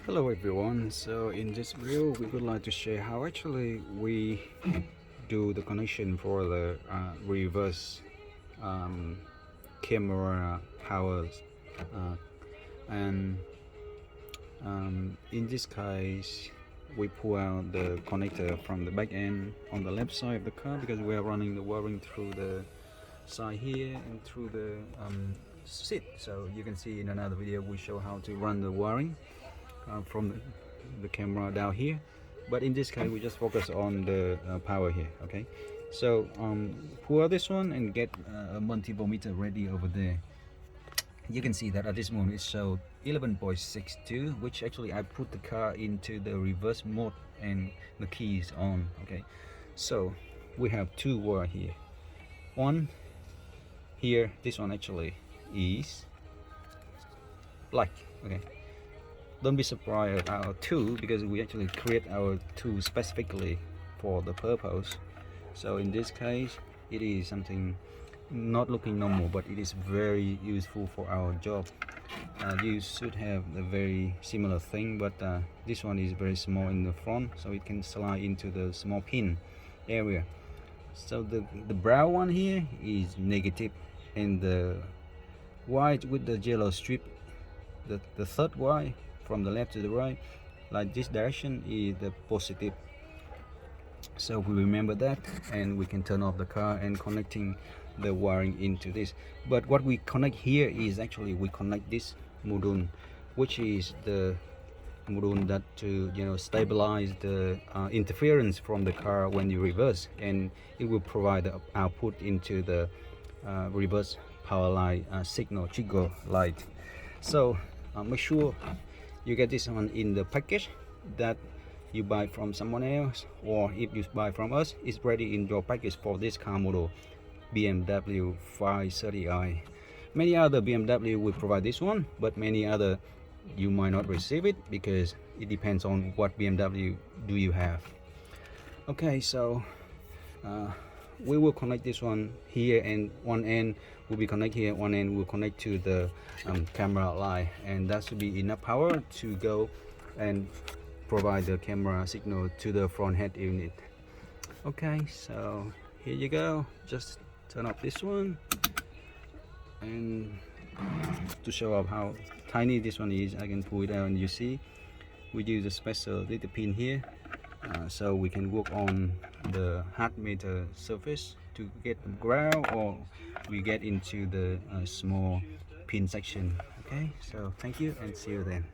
Hello everyone, so in this video we would like to share how actually we do the connection for the reverse camera powers and in this case we pull out the connector from the back end on the left side of the car because we are running the wiring through the side here and through the seat. So you can see in another video we show how to run the wiring from the camera down here, but in this case we just focus on the power here. Okay, so pull out this one and get a multi-voltmeter ready over there. You can see that at this moment it showed 11.62, which actually I put the car into the reverse mode and the keys on. Okay, so we have two wire here. One here, this one actually is black. Okay, don't be surprised at our tool because we actually create our tool specifically for the purpose. So in this case it is something not looking normal, but it is very useful for our job. You should have a very similar thing, but this one is very small in the front, so it can slide into the small pin area. So the brown one here is negative, and the white with the yellow strip, the third wire from the left to the right, like this direction, is the positive. So we remember that, and we can turn off the car and connecting the wiring into this. But what we connect here is actually we connect this module, which is the module that to stabilize the interference from the car when you reverse, and it will provide the output into the reverse power light signal trigger light. So make sure you get this one in the package that you buy from someone else, or if you buy from us, it's ready in your package for this car model BMW 530i. Many other BMW will provide this one, but many other you might not receive it because it depends on what BMW do you have. Okay, so we will connect this one here, and one end will be connected here, one end will connect to the camera light, and that should be enough power to go and provide the camera signal to the front head unit. Okay, so here you go. Just turn off this one, and to show up how tiny this one is, I can pull it out, and you see we use a special little pin here so we can work on the hard meter surface to get the ground, or we get into the small pin section. Okay, so thank you and see you then.